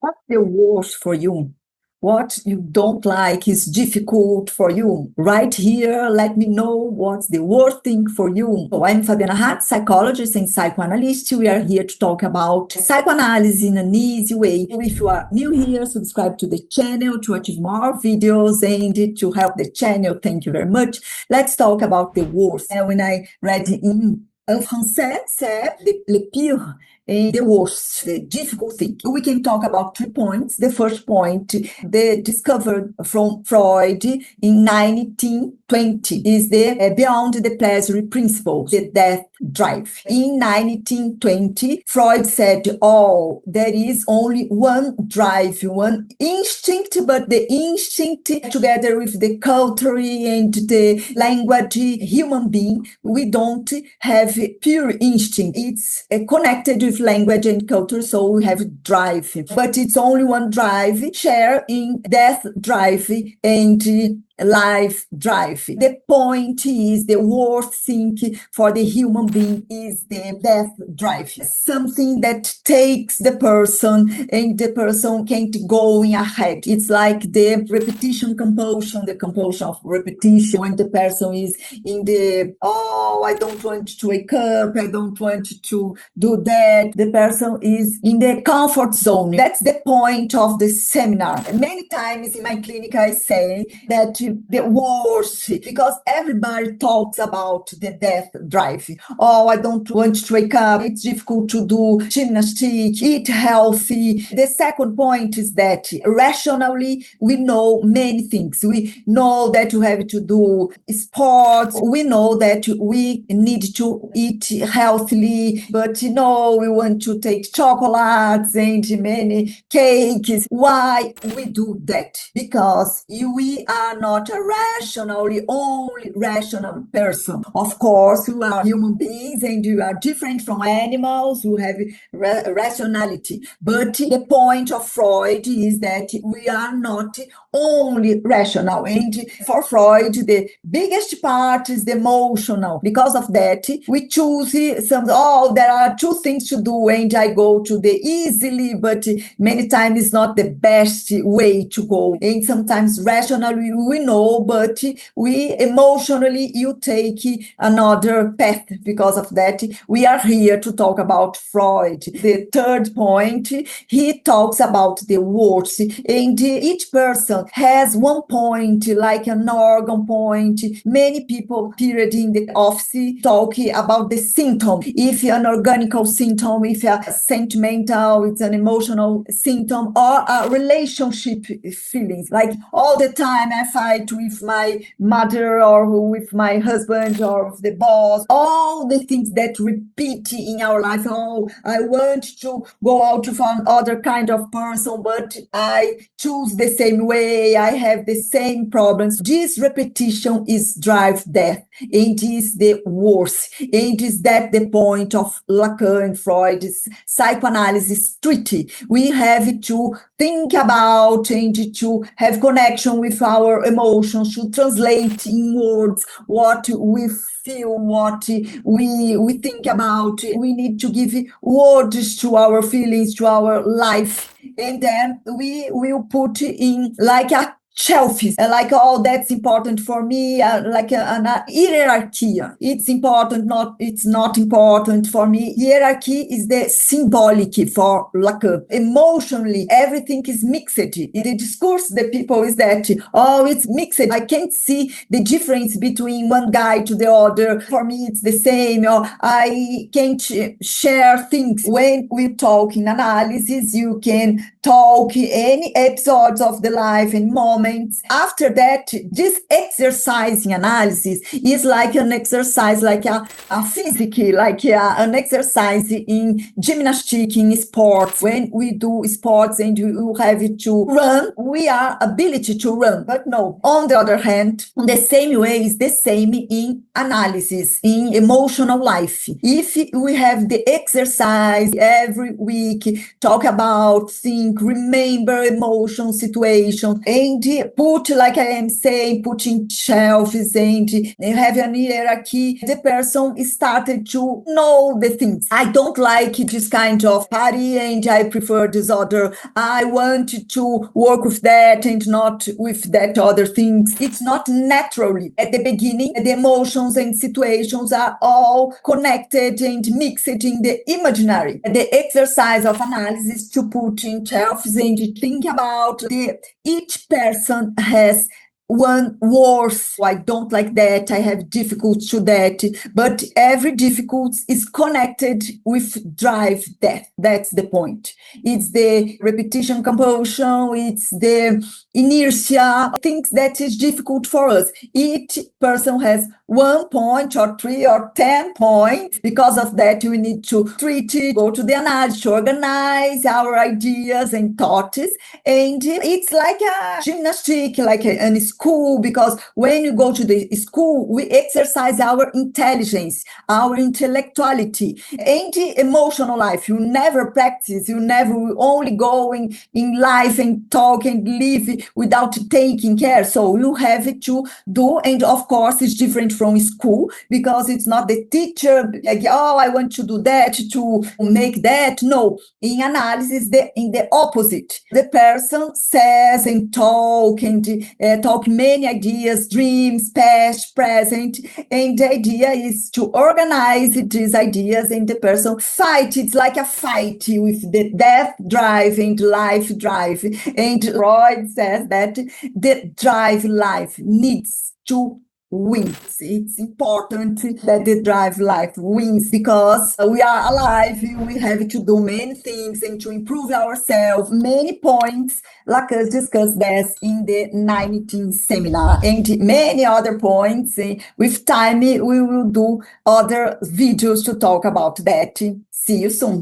What's the worst for you? What you don't like is difficult for you. Right here, let me know what's the worst thing for you. So I'm Fabiana Ratti, psychologist and psychoanalyst. We are here to talk about psychoanalysis in an easy way. If you are new here, subscribe to the channel to achieve more videos and to help the channel. Thank you very much. Let's talk about the worst. When I read in français, c'est le pire and the worst, the difficult thing. We can talk about 3 points. The first point, they discovered from Freud in 1920, is the beyond the pleasure principle, the death drive. In 1920, Freud said, there is only one drive, one instinct, but the instinct together with the culture and the language, human being, we don't have pure instinct. It's connected with language and culture, so we have drive. But it's only one drive, share in death drive and life drive. The point is the worst thing for the human being is the death drive. Something that takes the person and the person can't go ahead. It's like the repetition compulsion, the compulsion of repetition when the person is in the, I don't want to wake up, I don't want to do that. The person is in the comfort zone. That's the point of the seminar. Many times in my clinic I say that the worst, because everybody talks about the death drive. I don't want to wake up. It's difficult to do gymnastics, eat healthy. The second point is that rationally, we know many things. We know that you have to do sports. We know that we need to eat healthily, but we want to take chocolates and many cakes. Why we do that? Because we are not a only rational person. Of course, we are human beings and we are different from animals who have rationality. But the point of Freud is that we are not only rational. And for Freud, the biggest part is the emotional. Because of that, we choose there are two things to do and I go to the easily, but many times it's not the best way to go. And sometimes rationally we know, but we emotionally you take another path. Because of that, we are here to talk about Freud. The third point, he talks about the words, and each person has one point, like an organ point. Many people period in the office talk about the symptom. If an organical symptom, if a sentimental, it's an emotional symptom, or a relationship feelings. Like all the time I fight with my mother or with my husband or with the boss, all the things that repeat in our life. I want to go out with another kind of person, but I choose the same way, I have the same problems. This repetition is drive death, and is the worst. And is that the point of Lacan and Freud's psychoanalysis treaty? We have to think about and to have connection with our emotions, to translate in words what we feel, what we think about. We need to give words to our feelings, to our life. And then we will put in like a shelves, like, that's important for me, like an hierarchy. It's important, it's not important for me. Hierarchy is the symbolic for Lacan. Emotionally, everything is mixed. In the discourse, the people is that, it's mixed. I can't see the difference between one guy to the other. For me, it's the same. I can't share things. When we talk in analysis, you can talk any episodes of the life and moments. After that, this exercising analysis is like an exercise, like a physics, like an exercise in gymnastics, in sports. When we do sports and you have to run, we are ability to run. But no, on the other hand, the same way is the same in analysis, in emotional life. If we have the exercise every week, talk about, think, remember emotion, situation, and put, like I am saying, putting shelves and have an hierarchy, the person started to know the things. I don't like this kind of party and I prefer this other. I want to work with that and not with that other things. It's not naturally. At the beginning, the emotions and situations are all connected and mixed in the imaginary. The exercise of analysis to put in shelves and think about each person has one worse. I don't like that. I have difficulty to that. But every difficulty is connected with drive death. That's the point. It's the repetition compulsion. It's the inertia. Things that is difficult for us. Each person has 1 point or 3 or 10 points. Because of that, we need to treat it, go to the analysis, to organize our ideas and thoughts. And it's like a gymnastic, like an school, because when you go to the school, we exercise our intelligence, our intellectuality, and the emotional life. You never practice, you never only going in life and talk and live without taking care. So you have to do, and of course, it's different from school because it's not the teacher like, oh, I want to do that to make that. No, in analysis, in the opposite. The person says and talk many ideas, dreams, past, present, and the idea is to organize these ideas and the person fight. It's like a fight with the death drive and life drive. And Freud says that the drive life needs to wins. It's important that the drive life wins because we are alive. We have to do many things and to improve ourselves. Many points, like us discussed this in the 19th seminar, and many other points. With time, we will do other videos to talk about that. See you soon.